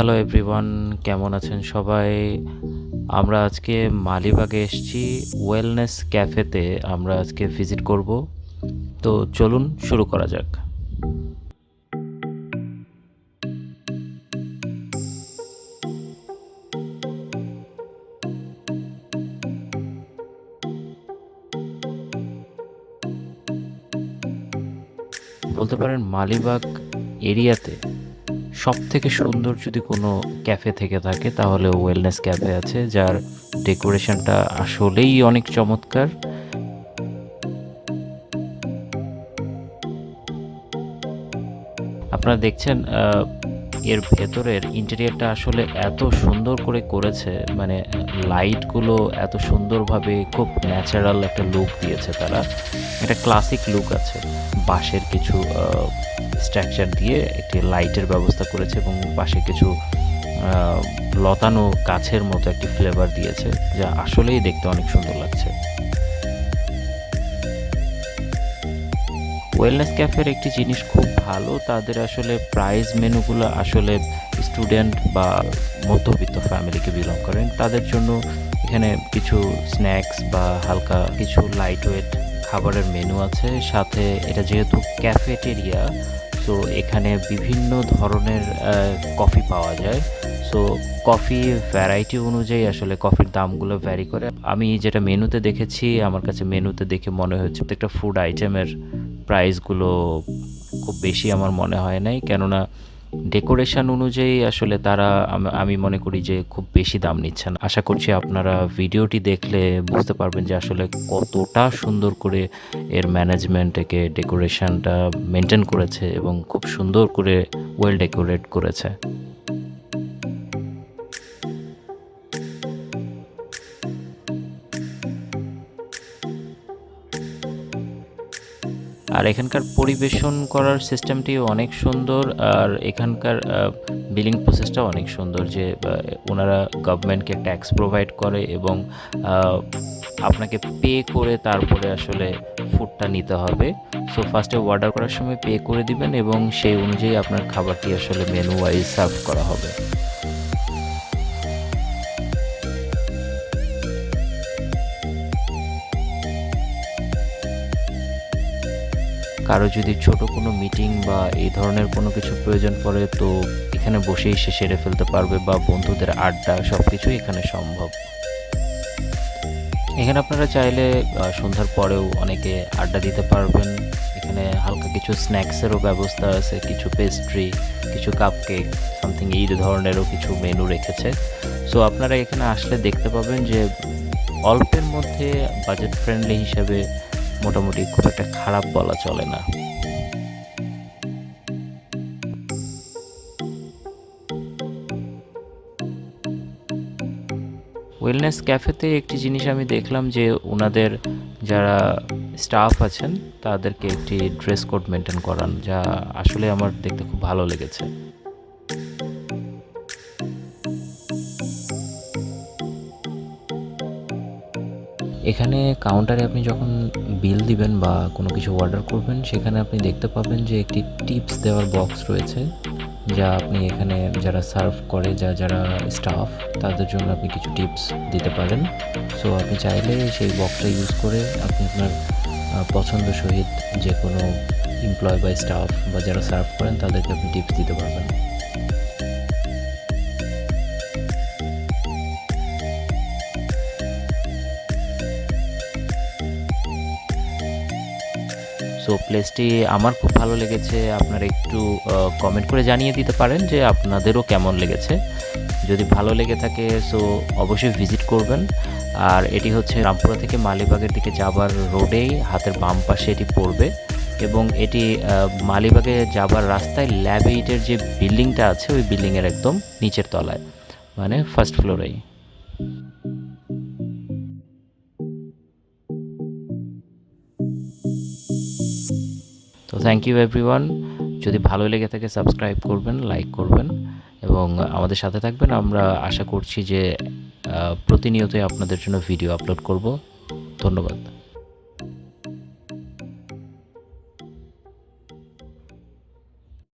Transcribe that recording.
Hello everyone, কেমন আছেন সবাই? আমরা আজকে মালিবাগে এসেছি ওয়েলনেস ক্যাফেতে। আমরা আজকে ভিজিট করব। তো চলুন শুরু করা যাক। বলতে পারেন মালিবাগ এরিয়াতে সবথেকে সুন্দর যদি কোনো ক্যাফে থেকে থাকে তাহলে ওয়েলনেস ক্যাফে আছে, যার ডেকোরেশনটা আসলেই অনেক চমৎকার। আপনারা দেখছেন এর ভেতরের ইন্টেরিয়রটা আসলে এত সুন্দর করে করেছে, মানে লাইটগুলো এত সুন্দরভাবে খুব ন্যাচারাল একটা লুক দিয়েছে তারা। একটা ক্লাসিক লুক আছে, বাঁশের কিছু স্ট্রাকচার দিয়ে একটি লাইটের ব্যবস্থা করেছে এবং পাশে কিছু লতানো গাছের মতো একটি ফ্লেভার দিয়েছে, যা আসলেই দেখতে অনেক সুন্দর লাগছে। ওয়েলনেস ক্যাফের একটি জিনিস খুব ভালো, তাদের আসলে প্রাইস মেনুগুলো আসলে স্টুডেন্ট বা মধ্যবিত্ত ফ্যামিলিকে বিলং করেন তাদের জন্য এখানে কিছু স্ন্যাক্স বা হালকা কিছু লাইট ওয়েট খাবারের মেনু আছে। সাথে এটা যেহেতু ক্যাফেটেরিয়া, সো এখানে বিভিন্ন ধরনের কফি পাওয়া যায়। সো কফি ভ্যারাইটি অনুযায়ী আসলে কফির দামগুলো ভ্যারি করে। আমি যেটা মেনুতে দেখেছি, আমার কাছে মেনুতে দেখে মনে হচ্ছে প্রত্যেকটা ফুড আইটেমের প্রাইসগুলো খুব বেশি আমার মনে হয় নাই, কেননা ডেকোরেশন অনুযায়ী আসলে তারা আমি মনে করি যে খুব বেশি দাম নিচ্ছে না। আশা করছি আপনারা ভিডিওটি দেখলে বুঝতে পারবেন যে আসলে কতটা সুন্দর করে এর ম্যানেজমেন্ট একে ডেকোরেশনটা মেনটেন করেছে এবং খুব সুন্দর করে ওয়েল ডেকোরেট করেছে। আর এখানকার পরিবেশন করার সিস্টেমটিও অনেক সুন্দর। আর এখানকার বিলিং প্রসেসটাও অনেক সুন্দর, যে ওনারা গভর্নমেন্টকে ট্যাক্স প্রোভাইড করে এবং আপনাকে পে করে তারপরে আসলে ফুডটা নিতে হবে। সো ফার্স্টে অর্ডার করার সময় পে করে দিবেন এবং সেই অনুযায়ী আপনার খাবারটি আসলে মেনু ওয়াইজ সার্ভ করা হবে। কারো যদি ছোট কোনো মিটিং বা এই ধরনের কোনো কিছু প্রয়োজন পড়ে, তো এখানে বসেই সে সেরে ফেলতে পারবে, বা বন্ধুদের আড্ডা সব কিছুই এখানে সম্ভব। এখানে আপনারা চাইলে সন্ধ্যার পরেও অনেকে আড্ডা দিতে পারবেন। এখানে হালকা কিছু স্ন্যাক্সেরও ব্যবস্থা আছে, কিছু পেস্ট্রি, কিছু কাপকেক, সামথিং এই ধরনেরও কিছু মেনু রেখেছে। সো আপনারা এখানে আসলে দেখতে পাবেন যে অল্পের মধ্যে বাজেট ফ্রেন্ডলি হিসেবে মোটামুটি খুব একটা খারাপ বলা চলে না। ওয়েলনেস ক্যাফেতে একটি জিনিস আমি দেখলাম যে ওনাদের যারা স্টাফ আছেন তাদেরকে একটি ড্রেস কোড মেনটেন করান, যা আসলে আমার দেখতে খুব ভালো লেগেছে। এখানে কাউন্টারে আপনি যখন বিল দিবেন বা কোনো কিছু অর্ডার করবেন, সেখানে আপনি দেখতে পাবেন যে একটি টিপস দেওয়ার বক্স রয়েছে, যা আপনি এখানে যারা সার্ভ করে যারা স্টাফ তাদের জন্য আপনি কিছু টিপস দিতে পারেন। সো আপনি চাইলে সেই বক্সটা ইউজ করে আপনি আপনার পছন্দ সহিত যে কোনো এমপ্লয় বা স্টাফ বা যারা সার্ভ করেন তাদেরকে আপনি টিপস দিতে পারবেন। সো প্লেসটি আমার খুব ভালো লেগেছে। আপনারা একটু কমেন্ট করে জানিয়ে দিতে পারেন যে আপনাদেরও কেমন লেগেছে। যদি ভালো লেগে থাকে সো অবশ্যই ভিজিট করবেন। আর এটি হচ্ছে রামপুরা থেকে মালিবাগের দিকে যাবার রোডেই হাতের বাম পাশে এটি পড়বে, এবং এটি মালিবাগে যাবার রাস্তায় ল্যাব 8-এর যে বিল্ডিংটা আছে ওই বিল্ডিংয়ের একদম নিচের তলায়, মানে ফার্স্ট ফ্লোরেই। তো থ্যাংক ইউ এভরিওয়ান। যদি ভালো লেগে থাকে সাবস্ক্রাইব করবেন, লাইক করবেন এবং আমাদের সাথে থাকবেন। আমরা আশা করছি যে প্রতিনিয়তই আপনাদের জন্য ভিডিও আপলোড করব। ধন্যবাদ।